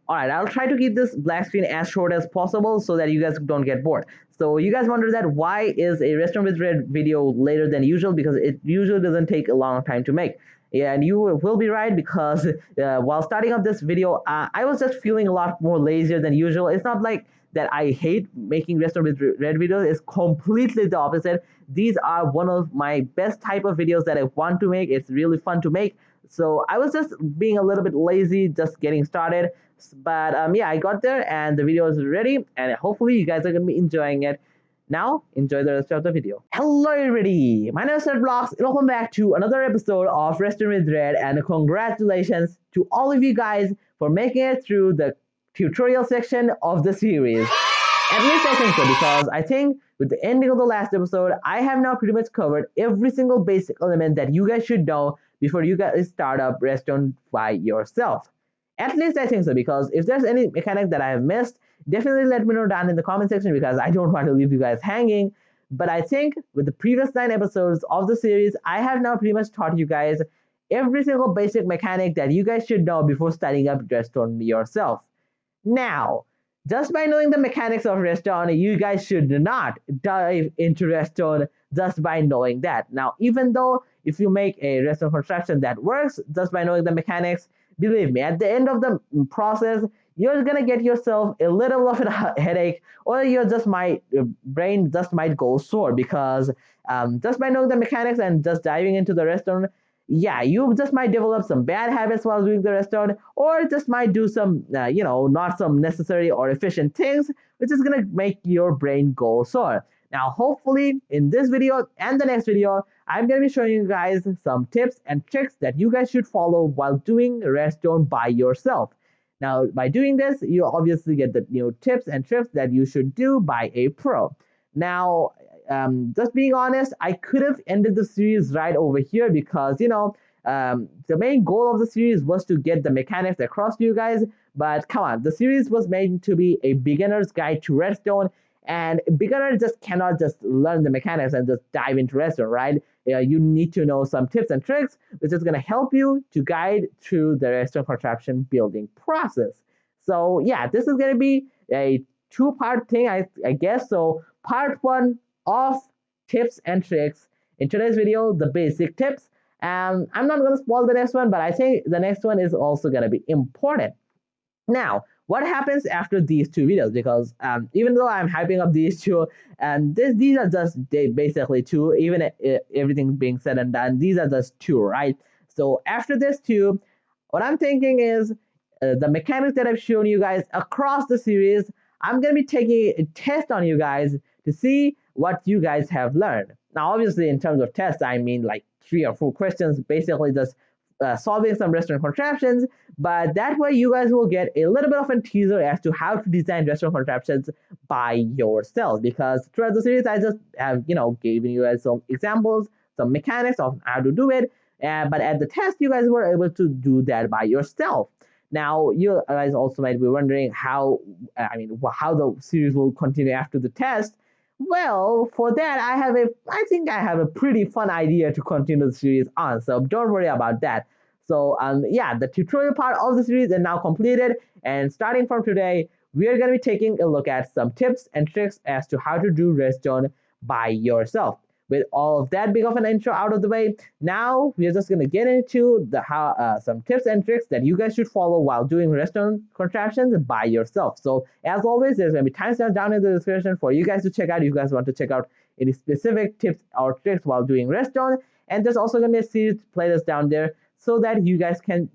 All right, I'll try to keep this black screen as short as possible so that you guys don't get bored. So you guys wonder that why is a restaurant with red video later than usual? Because it usually doesn't take a long time to make. Yeah, and you will be right because while starting up this video, I was just feeling a lot more lazier than usual. It's not like that I hate making restaurant with red videos. It's completely the opposite. These are one of my best type of videos that I want to make. It's really fun to make. So I was just being a little bit lazy, just getting started. But yeah, I got there and the video is ready, and hopefully you guys are gonna be enjoying it. Now, enjoy the rest of the video. Hello everybody, my name is RedBlockss and welcome back to another episode of Restaurant with Red, and congratulations to all of you guys for making it through the tutorial section of the series. At least I think so, because I think with the ending of the last episode, I have now pretty much covered every single basic element that you guys should know before you guys start up Redstone by yourself. At least I think so, because if there's any mechanic that I have missed, definitely let me know down in the comment section, because I don't want to leave you guys hanging. But I think with the previous 9 episodes of the series, I have now pretty much taught you guys every single basic mechanic that you guys should know before starting up Redstone yourself. Now, just by knowing the mechanics of Redstone, you guys should not dive into Redstone just by knowing that. Now, even though if you make a Redstone contraption that works just by knowing the mechanics, believe me, at the end of the process, you're gonna get yourself a little of a headache, or your brain just might go sore, because just by knowing the mechanics and just diving into the Redstone, yeah, you just might develop some bad habits while doing the Redstone, or just might do some, not some necessary or efficient things, which is gonna make your brain go sore. Now, hopefully, in this video and the next video, I'm going to be showing you guys some tips and tricks that you guys should follow while doing Redstone by yourself. Now, by doing this, you obviously get the new tips and tricks that you should do by a pro. Now, just being honest, I could have ended the series right over here, because, the main goal of the series was to get the mechanics across to you guys. But come on, the series was made to be a beginner's guide to Redstone, and beginner just cannot just learn the mechanics and just dive into Redstone, right? You need to know some tips and tricks, which is going to help you to guide through the Redstone contraption building process. So yeah, this is going to be a two-part thing, I guess. So part one of tips and tricks. In today's video, the basic tips. And I'm not going to spoil the next one, but I think the next one is also going to be important. Now, what happens after these two videos? Because even though I'm hyping up these two, and these are just basically two, even everything being said and done, these are just two, right? So after this two, what I'm thinking is the mechanics that I've shown you guys across the series, I'm going to be taking a test on you guys to see what you guys have learned. Now, obviously, in terms of tests, I mean like 3 or 4 questions, basically just solving some restaurant contraptions, but that way you guys will get a little bit of a teaser as to how to design restaurant contraptions by yourself. Because throughout the series, I just have given you guys some examples, some mechanics of how to do it, but at the test, you guys were able to do that by yourself. Now, you guys also might be wondering how the series will continue after the test. Well, for that, I think I have a pretty fun idea to continue the series on, so don't worry about that. So, yeah, the tutorial part of the series is now completed, and starting from today, we are going to be taking a look at some tips and tricks as to how to do Redstone by yourself. With all of that big of an intro out of the way, now we're just going to get into some tips and tricks that you guys should follow while doing Redstone contraptions by yourself. So as always, there's going to be timestamps down in the description for you guys to check out if you guys want to check out any specific tips or tricks while doing Redstone. And there's also going to be a series playlist down there so that you guys can,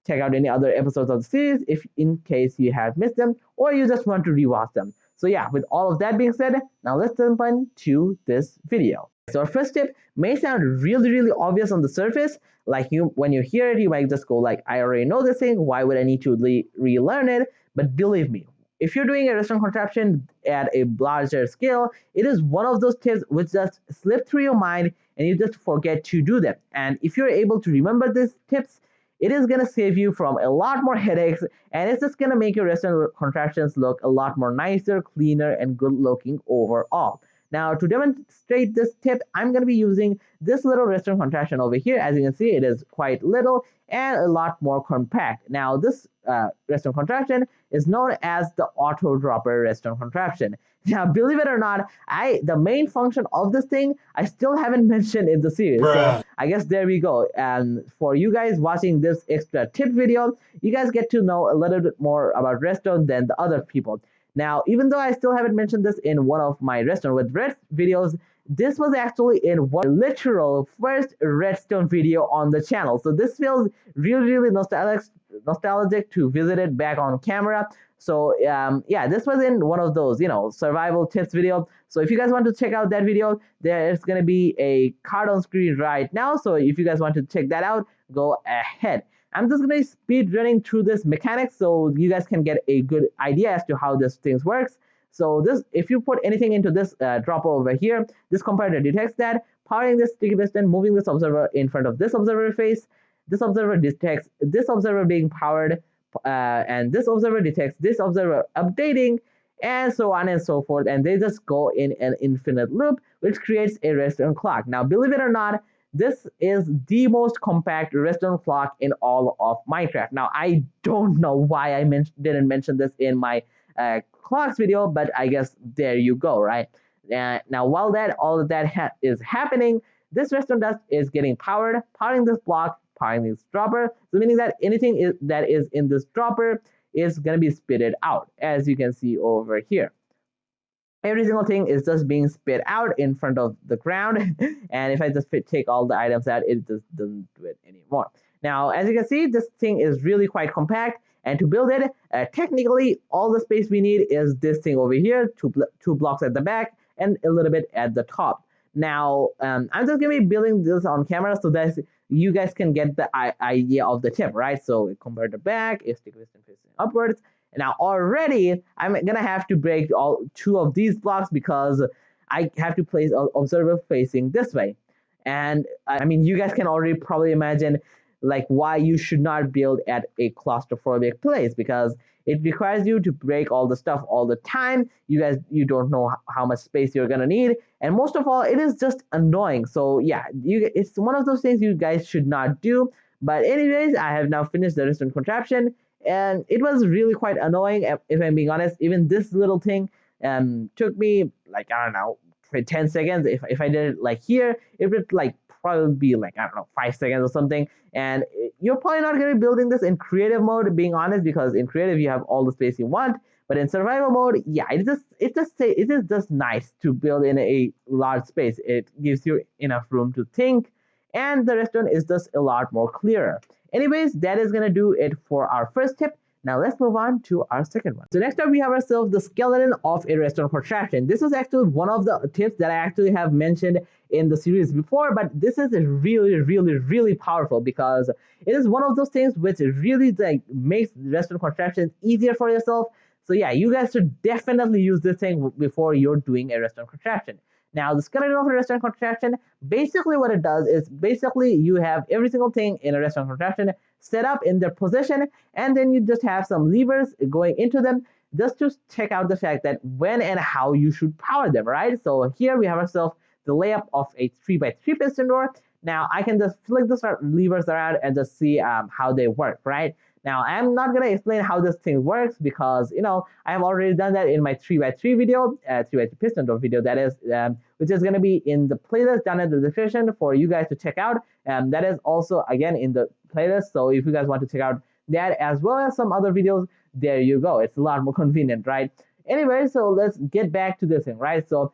check out any other episodes of the series if in case you have missed them or you just want to rewatch them. So yeah, with all of that being said, now let's jump into this video. So our first tip may sound really obvious on the surface. Like when you hear it, you might just go like, I already know this thing, why would I need to relearn it? But believe me, if you're doing a restaurant contraption at a larger scale, it is one of those tips which just slip through your mind and you just forget to do them. And if you're able to remember these tips, it is going to save you from a lot more headaches, and it's just going to make your restaurant contraptions look a lot more nicer, cleaner, and good looking overall. Now, to demonstrate this tip, I'm going to be using this little redstone contraption over here. As you can see, it is quite little and a lot more compact. Now, this redstone contraption is known as the auto dropper redstone contraption. Now, believe it or not, the main function of this thing I still haven't mentioned in the series. Bruh. So I guess there we go. And for you guys watching this extra tip video, you guys get to know a little bit more about redstone than the other people. Now, even though I still haven't mentioned this in one of my redstone with red videos, this was actually in one literal first redstone video on the channel. So this feels really nostalgic to visit it back on camera. So yeah, this was in one of those, survival tips video. So if you guys want to check out that video, there's going to be a card on screen right now. So if you guys want to check that out, go ahead. I'm just going to speed running through this mechanics so you guys can get a good idea as to how this thing works. So this, if you put anything into this dropper over here, this comparator detects that, powering this sticky piston, moving this observer in front of this observer face. This observer detects this observer being powered, and this observer detects this observer updating, and so on and so forth. And they just go in an infinite loop, which creates a redstone clock. Now, believe it or not, this is the most compact redstone clock in all of Minecraft. Now, I don't know why I didn't mention this in my clocks video, but I guess there you go, right? Now, while all of that is happening, this redstone dust is getting powering this block, powering this dropper. So meaning that anything that is in this dropper is going to be spitted out, as you can see over here. Every single thing is just being spit out in front of the ground. And if I just take all the items out, it just doesn't do it anymore. Now, as you can see, this thing is really quite compact. And to build it, technically, all the space we need is this thing over here, two blocks at the back and a little bit at the top. Now, I'm just going to be building this on camera so that you guys can get the idea of the tip, right? So compare the back, is sticky piston facing upwards. Now already I'm gonna have to break all two of these blocks because I have to place an observer facing this way. And I mean, you guys can already probably imagine like why you should not build at a claustrophobic place, because it requires you to break all the stuff all the time. You don't know how much space you're gonna need, and most of all, it is just annoying. So yeah, it's one of those things you guys should not do. But anyways, I have now finished the redstone contraption, and it was really quite annoying, if I'm being honest. Even this little thing took me like, I don't know, 10 seconds. If I did it like here, it would like probably be like, I don't know, 5 seconds or something. And you're probably not going to be building this in creative mode, being honest, because in creative you have all the space you want. But in survival mode, yeah, it is just nice to build in a large space. It gives you enough room to think, and the redstone is just a lot more clearer. Anyways, that is going to do it for our first tip. Now let's move on to our second one. So next up we have ourselves the skeleton of a redstone contraption. This is actually one of the tips that I actually have mentioned in the series before, but this is really powerful because it is one of those things which really like makes redstone contraptions easier for yourself. So yeah, you guys should definitely use this thing before you're doing a redstone contraption. Now, the skeleton of a redstone contraption, basically what it does is basically you have every single thing in a redstone contraption set up in their position, and then you just have some levers going into them just to check out the fact that when and how you should power them, right? So here we have ourselves the layup of a 3x3 piston door. Now, I can just flick the levers around and just see how they work, right? Now, I'm not going to explain how this thing works because, I have already done that in my 3x3 video, 3x3 piston door video, that is, which is going to be in the playlist down in the description for you guys to check out. That is also, again, in the playlist. So if you guys want to check out that as well as some other videos, there you go. It's a lot more convenient, right? Anyway, so let's get back to this thing, right? So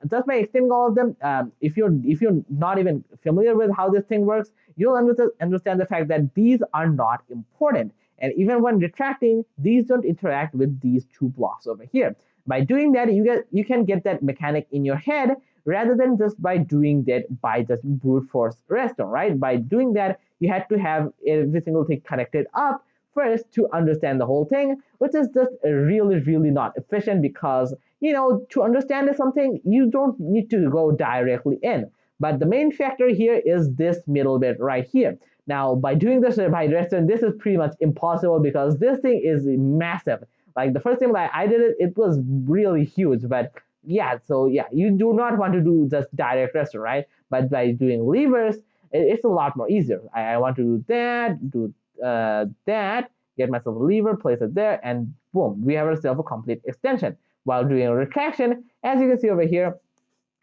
just by explaining all of them, if you're not even familiar with how this thing works, you'll understand the fact that these are not important. And even when retracting, these don't interact with these two blocks over here. By doing that, you can get that mechanic in your head rather than just by doing that by just brute force redstone, right? By doing that, you had to have every single thing connected up first to understand the whole thing, which is just really not efficient because, to understand something, you don't need to go directly in. But the main factor here is this middle bit right here. Now, by doing this by redstone, this is pretty much impossible because this thing is massive. Like the first time that I did it, it was really huge. But yeah, so yeah, you do not want to do just direct restaurant, right? But by doing levers, it's a lot more easier. I want to do that, do that, get myself a lever, place it there, and boom, we have ourselves a complete extension. While doing a retraction, as you can see over here,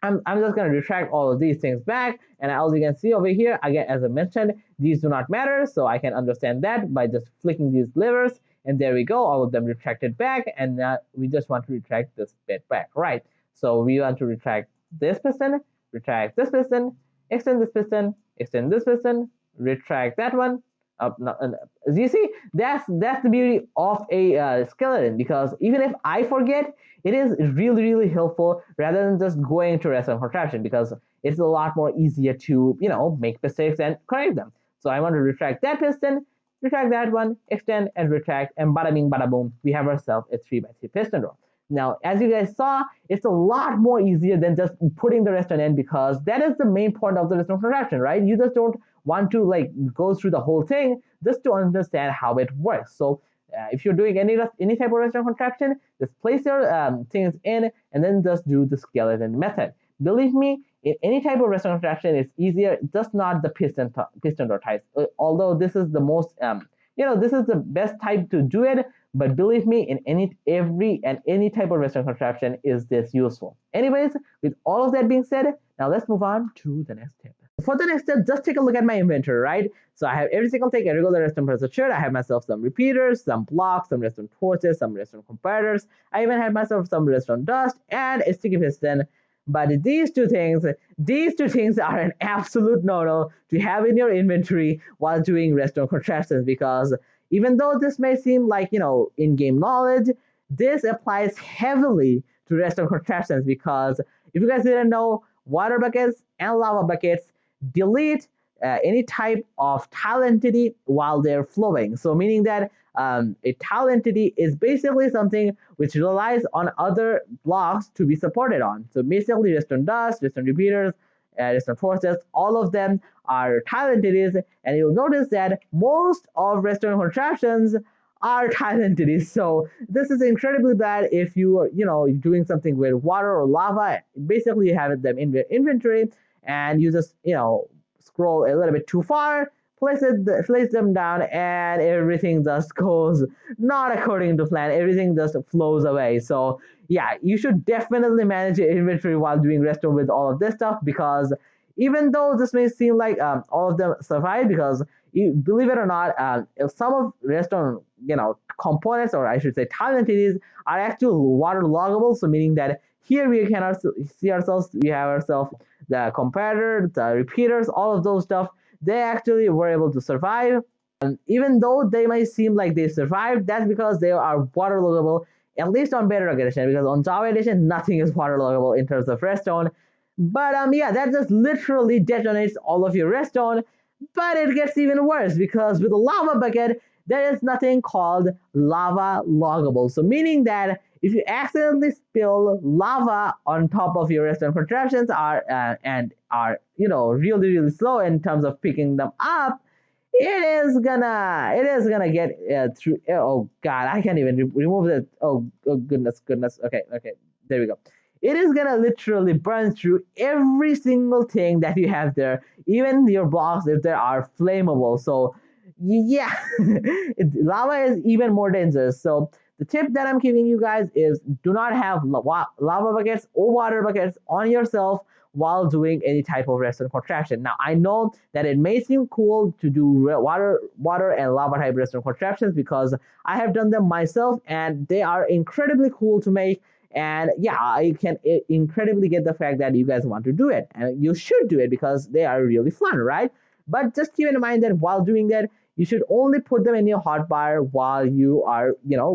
I'm just going to retract all of these things back. And as you can see over here, again, as I mentioned, these do not matter. So I can understand that by just flicking these levers. And there we go, all of them retracted back. And now we just want to retract this bit back, right? So we want to retract this piston, extend this piston, retract that one. As you see, that's the beauty of a skeleton, because even if I forget, it is really helpful rather than just going to restaurant contraption, because it's a lot more easier to make mistakes and correct them. So I want to retract that piston, retract that one, extend and retract, and bada bing bada boom, we have ourselves a 3x3 piston roll. Now, as you guys saw, it's a lot more easier than just putting the rest on end, because that is the main point of the restaurant contraption, right? You just don't want to go through the whole thing just to understand how it works. So if you're doing any type of restaurant contraption, just place your things in and then just do the skeleton method. Believe me, in any type of restaurant contraption, it's easier, just not the piston door types. Although this is the most, this is the best type to do it. But believe me, in any type of restaurant contraption is this useful. Anyways, with all of that being said, now let's move on to the next tip. For the next step, just take a look at my inventory, right? So I have every single thing, a regular redstone processor. I have myself some repeaters, some blocks, some redstone torches, some redstone comparators. I even have myself some redstone dust and a sticky piston. But these two things are an absolute no-no to have in your inventory while doing redstone contraptions, because even though this may seem like, in-game knowledge, this applies heavily to redstone contraptions, because if you guys didn't know, water buckets and lava buckets delete any type of tile entity while they're flowing. So meaning that a tile entity is basically something which relies on other blocks to be supported on. So basically redstone dust, redstone repeaters, redstone forces, all of them are tile entities, and you'll notice that most of redstone contraptions are tile entities. So this is incredibly bad if you are doing something with water or lava. Basically you have them in your inventory and you just scroll a little bit too far, place them down, and everything just goes not according to plan. Everything just flows away. So yeah, you should definitely manage your inventory while doing redstone with all of this stuff, because even though this may seem like all of them survive, because believe it or not, some of redstone components, or I should say tile entities, are actually water loggable. So meaning that here we can also see ourselves, we have ourselves the comparator, the repeaters, all of those stuff, they actually were able to survive. And even though they might seem like they survived, that's because they are water loggable, at least on Bedrock Edition, because on Java Edition, nothing is water loggable in terms of redstone. But yeah, that just literally detonates all of your redstone. But it gets even worse, because with a lava bucket, there is nothing called lava loggable. So meaning that if you accidentally spill lava on top of your redstone contraptions and are really slow in terms of picking them up, it is gonna get through. Oh god, I can't even remove it. Oh goodness. Okay, there we go. It is gonna literally burn through every single thing that you have there, even your blocks if they are flammable. So yeah, lava is even more dangerous. So the tip that I'm giving you guys is do not have lava buckets or water buckets on yourself while doing any type of redstone contraption. Now I know that it may seem cool to do water and lava type redstone contraptions, because I have done them myself and they are incredibly cool to make. And yeah, I can incredibly get the fact that you guys want to do it, and you should do it because they are really fun, right? But just keep in mind that while doing that, you should only put them in your hotbar while you are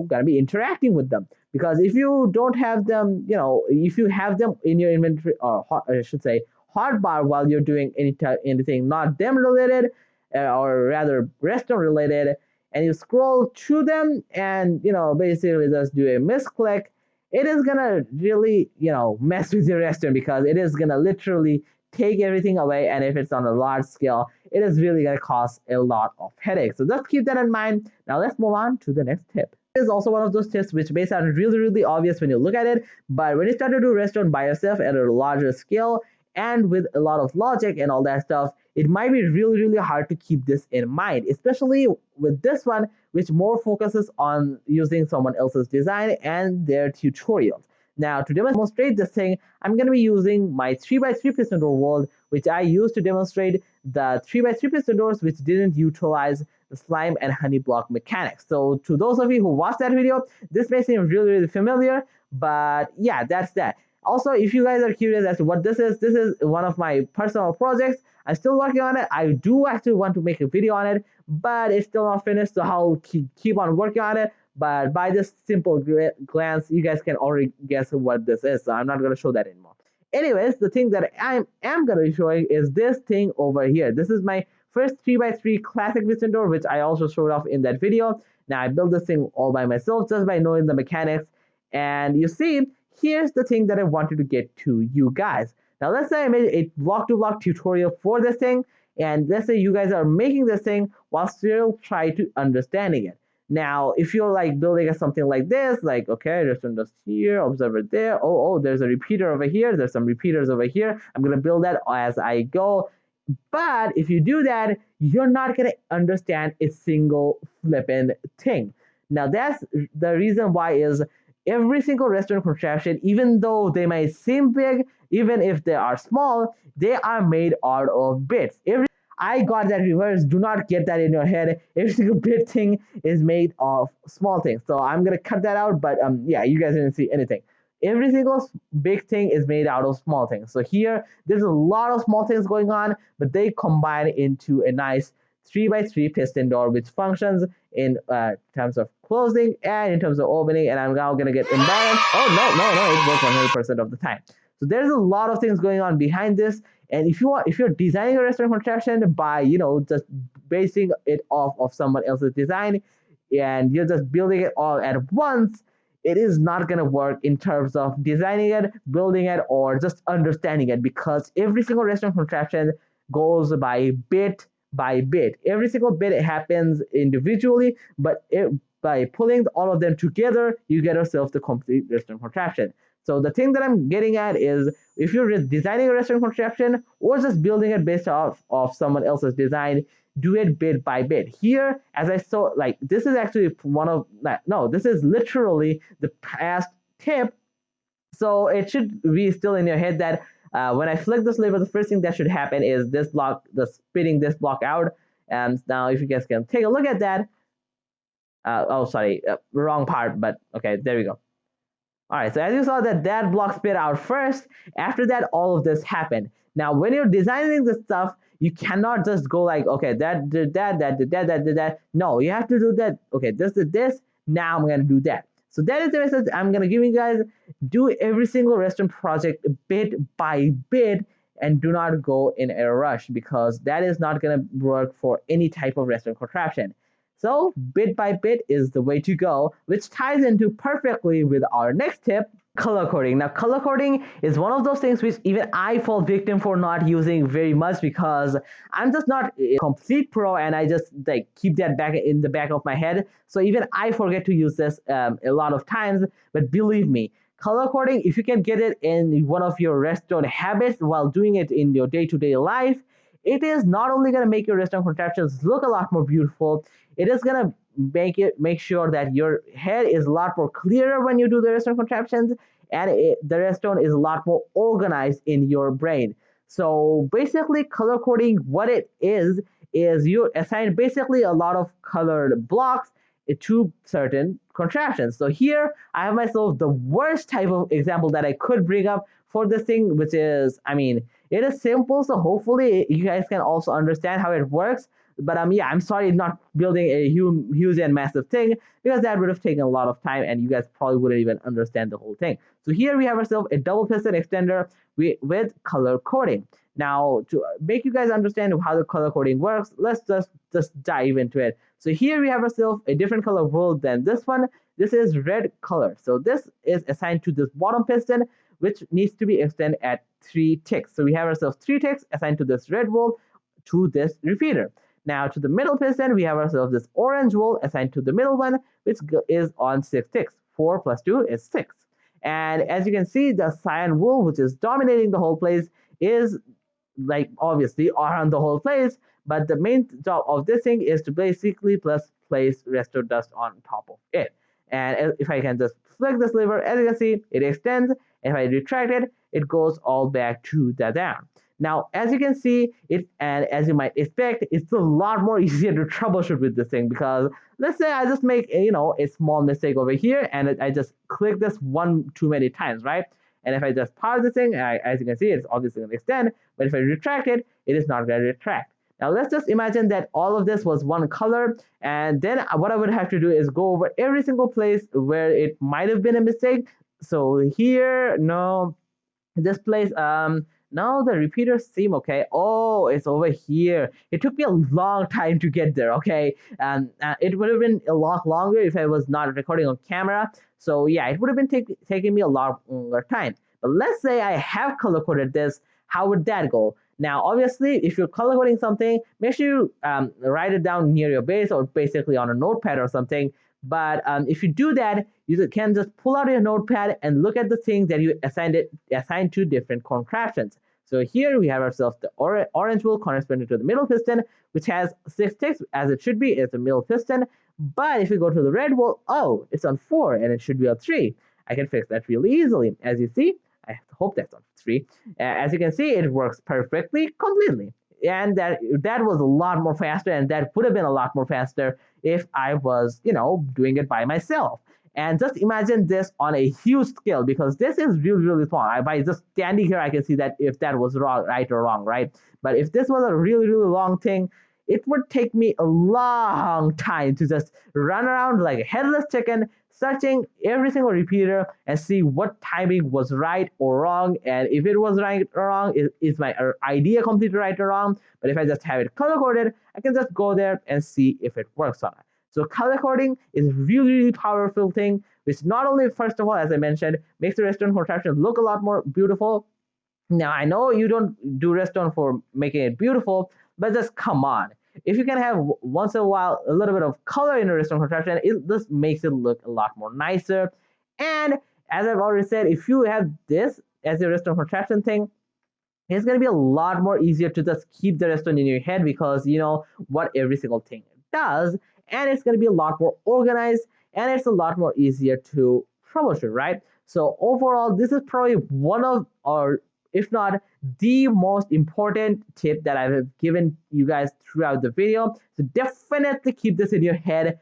gonna be interacting with them, because if you don't have them, if you have them in your inventory, or I should say hotbar, while you're doing anything not them related, or rather redstone related, and you scroll to them and basically just do a misclick, it is gonna really mess with your redstone, because it is gonna literally take everything away, and if it's on a large scale, it is really gonna cause a lot of headaches. So just keep that in mind. Now let's move on to the next tip. is also one of those tips which may sound really obvious when you look at it, but when you start to do Redstone by yourself at a larger scale and with a lot of logic and all that stuff, it might be really hard to keep this in mind, especially with this one, which more focuses on using someone else's design and their tutorials. Now, to demonstrate this thing, I'm going to be using my 3x3 piston door world, which I used to demonstrate the 3x3 piston doors, which didn't utilize the slime and honey block mechanics. So to those of you who watched that video, this may seem really familiar, but yeah, that's that. Also, if you guys are curious as to what this is one of my personal projects. I'm still working on it. I do actually want to make a video on it, but it's still not finished, so I'll keep on working on it. But by this simple glance, you guys can already guess what this is, so I'm not going to show that anymore. Anyways, the thing that I am going to be showing is this thing over here. This is my first 3x3 classic piston door, which I also showed off in that video. Now, I built this thing all by myself just by knowing the mechanics. And you see, here's the thing that I wanted to get to you guys. Now, let's say I made a block-to-block tutorial for this thing, and let's say you guys are making this thing while still trying to understanding it. Now, if you're like building something like this, like, okay, there's some dust here, observer there, oh, there's a repeater over here, there's some repeaters over here, I'm going to build that as I go. But if you do that, you're not going to understand a single flippin' thing. Now, that's the reason why is every single redstone contraption, even though they might seem big, even if they are small, they are made out of bits. I got that reverse. Do not get that in your head. Every single bit thing is made of small things. So I'm gonna cut that out. But yeah, you guys didn't see anything. Every single big thing is made out of small things. So here, there's a lot of small things going on, but they combine into a nice 3x3 piston door, which functions in terms of closing and in terms of opening. And I'm now gonna get imbalanced. Oh no, it works 100% of the time. So there's a lot of things going on behind this. And if you're designing a restaurant contraption by just basing it off of someone else's design, and you're just building it all at once, it is not going to work in terms of designing it, building it, or just understanding it, because every single restaurant contraption goes by bit. Every single bit happens individually, but by pulling all of them together, you get yourself the complete restaurant contraption. So the thing that I'm getting at is, if you're designing a restaurant contraption or just building it based off of someone else's design, do it bit by bit. Here, as I saw, like, this is actually this is literally the past tip. So it should be still in your head that when I flick this lever, the first thing that should happen is this block, spitting this block out. And now if you guys can take a look at that. Oh, sorry, wrong part, but okay, there we go. All right, so as you saw that block spit out first. After that, all of this happened. Now, when you're designing this stuff, you cannot just go like, okay, that did that. No, you have to do that. Okay, this did this. Now I'm gonna do that. So that is the message I'm gonna give you guys. Do every single restaurant project bit by bit, and do not go in a rush, because that is not gonna work for any type of restaurant contraption. So bit by bit is the way to go, which ties into perfectly with our next tip, color coding. Now, color coding is one of those things which even I fall victim for not using very much, because I'm just not a complete pro, and I just like keep that back in the back of my head. So even I forget to use this a lot of times. But believe me, color coding, if you can get it in one of your redstone habits while doing it in your day-to-day life, it is not only going to make your redstone contraptions look a lot more beautiful, it is going to make sure that your head is a lot more clearer when you do the redstone contraptions, and the redstone is a lot more organized in your brain. So basically, color coding, what it is you assign basically a lot of colored blocks to certain contraptions. So here I have myself the worst type of example that I could bring up for this thing, which is, I mean, it is simple, so hopefully you guys can also understand how it works. But yeah, I'm sorry not building a huge and massive thing, because that would have taken a lot of time and you guys probably wouldn't even understand the whole thing. So here we have ourselves a double piston extender with color coding. Now, to make you guys understand how the color coding works, let's just dive into it. So here we have ourselves a different color world than this one. This is red color. So this is assigned to this bottom piston, which needs to be extended at 3 ticks. So we have ourselves 3 ticks assigned to this red world to this repeater. Now to the middle piston, we have ourselves this orange wool assigned to the middle one, which is on 6 ticks. 4 plus 2 is 6. And as you can see, the cyan wool, which is dominating the whole place, is like obviously around the whole place, but the main job of this thing is to basically place redstone dust on top of it. And if I can just flick this lever, as you can see, it extends. If I retract it, it goes all back to the down. Now, as you can see, and as you might expect, it's a lot more easier to troubleshoot with this thing, because let's say I just make a small mistake over here, and I just click this one too many times, right? And if I just pause this thing, as you can see, it's obviously going to extend. But if I retract it, it is not going to retract. Now let's just imagine that all of this was one color, and then what I would have to do is go over every single place where it might have been a mistake. So here, no, this place, now the repeaters seem okay. Oh, it's over here. It took me a long time to get there, okay? It would have been a lot longer if I was not recording on camera. So yeah, it would have been taking me a lot longer time. But let's say I have color coded this. How would that go? Now, obviously, if you're color coding something, make sure you write it down near your base or basically on a notepad or something. But if you do that, you can just pull out your notepad and look at the things that you assigned to different contraptions. So here we have ourselves the orange wool corresponding to the middle piston, which has 6 ticks, as it should be. It's the middle piston. But if you go to the red wool, oh, it's on 4 and it should be on 3. I can fix that really easily. As you see, I hope that's on 3. As you can see, it works perfectly, completely. And that was a lot more faster, and that would have been a lot more faster if I was, doing it by myself. And just imagine this on a huge scale, because this is really, really small. By just standing here, I can see that if that was right or wrong, right? But if this was a really, really long thing, it would take me a long time to just run around like a headless chicken, searching every single repeater and see what timing was right or wrong. And if it was right or wrong, is my idea completely right or wrong? But if I just have it color coded, I can just go there and see if it works or not. So color coding is a really, really powerful thing, which not only, first of all, as I mentioned, makes the redstone contraption look a lot more beautiful. Now, I know you don't do redstone for making it beautiful, but just come on. If you can have once in a while a little bit of color in a redstone contraption, it just makes it look a lot more nicer. And as I've already said, if you have this as your redstone contraption thing, it's going to be a lot more easier to just keep the redstone in your head, because you know what every single thing does, and it's going to be a lot more organized, and it's a lot more easier to troubleshoot, right? So overall, this is probably one of, or if not the most important tip that I have given you guys throughout the video. So definitely keep this in your head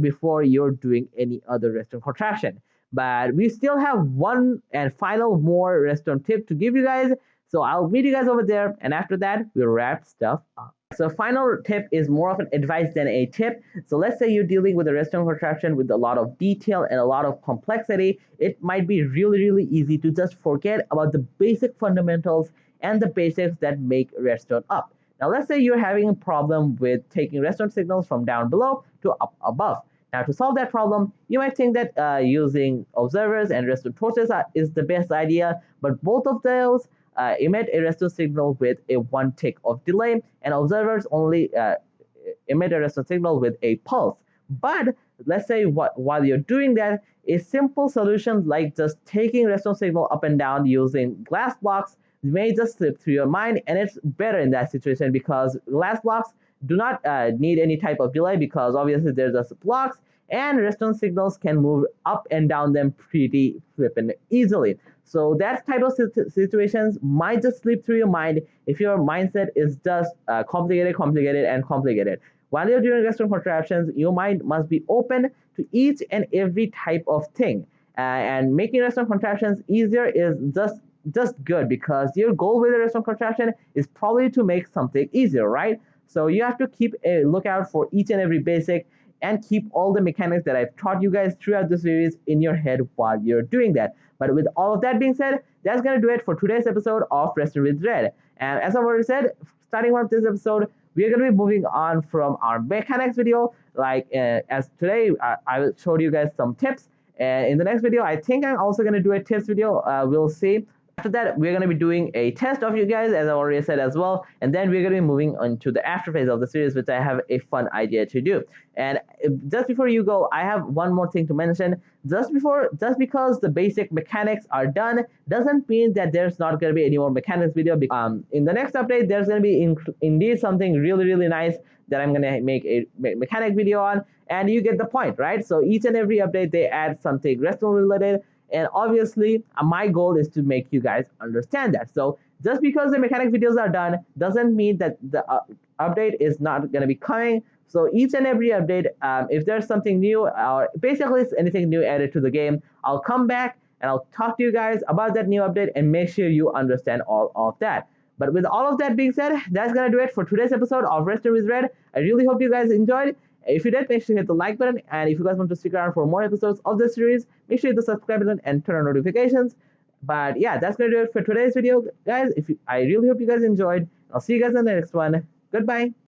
before you're doing any other redstone contraption. But we still have one and final more redstone tip to give you guys. So I'll meet you guys over there, and after that, we'll wrap stuff up. So final tip is more of an advice than a tip. So let's say you're dealing with a redstone contraption with a lot of detail and a lot of complexity. It might be really, really easy to just forget about the basic fundamentals and the basics that make redstone up. Now let's say you're having a problem with taking redstone signals from down below to up above. Now to solve that problem, you might think that using observers and redstone torches is the best idea, but both of those emit a redstone signal with a 1 tick of delay, and observers only emit a redstone signal with a pulse. But let's say while you're doing that, a simple solution like just taking redstone signal up and down using glass blocks may just slip through your mind, and it's better in that situation because glass blocks do not need any type of delay, because obviously they're just blocks, and redstone signals can move up and down them pretty flippin' easily. So that type of situations might just slip through your mind if your mindset is just complicated. While you're doing redstone contraptions, your mind must be open to each and every type of thing. And making redstone contraptions easier is just good, because your goal with a redstone contraption is probably to make something easier, right? So you have to keep a lookout for each and every basic, and keep all the mechanics that I've taught you guys throughout the series in your head while you're doing that. But with all of that being said, that's going to do it for today's episode of Redstone with Red. And as I've already said, starting with this episode, we are going to be moving on from our mechanics video. Like as today, I showed you guys some tips. And in the next video, I think I'm also going to do a tips video. We'll see. that, we're going to be doing a test of you guys, as I already said as well, and then we're going to be moving on to the after phase of the series, which I have a fun idea to do. And just before you go, I have one more thing to mention. Just because the basic mechanics are done doesn't mean that there's not going to be any more mechanics video. In the next update, there's going to be indeed something really nice that I'm going to make a mechanic video on, and you get the point, right? So each and every update, they add something Redstone related, and obviously my goal is to make you guys understand that. So just because the mechanic videos are done doesn't mean that the update is not going to be coming. So each and every update, if there's something new, or basically anything new added to the game, I'll come back and I'll talk to you guys about that new update and make sure you understand all of that. But with all of that being said, that's going to do it for today's episode of Redstone with Red. I really hope you guys enjoyed. If you did, make sure you hit the like button. And if you guys want to stick around for more episodes of this series, make sure you hit the subscribe button and turn on notifications. But yeah, that's going to do it for today's video, guys. I really hope you guys enjoyed. I'll see you guys in the next one. Goodbye.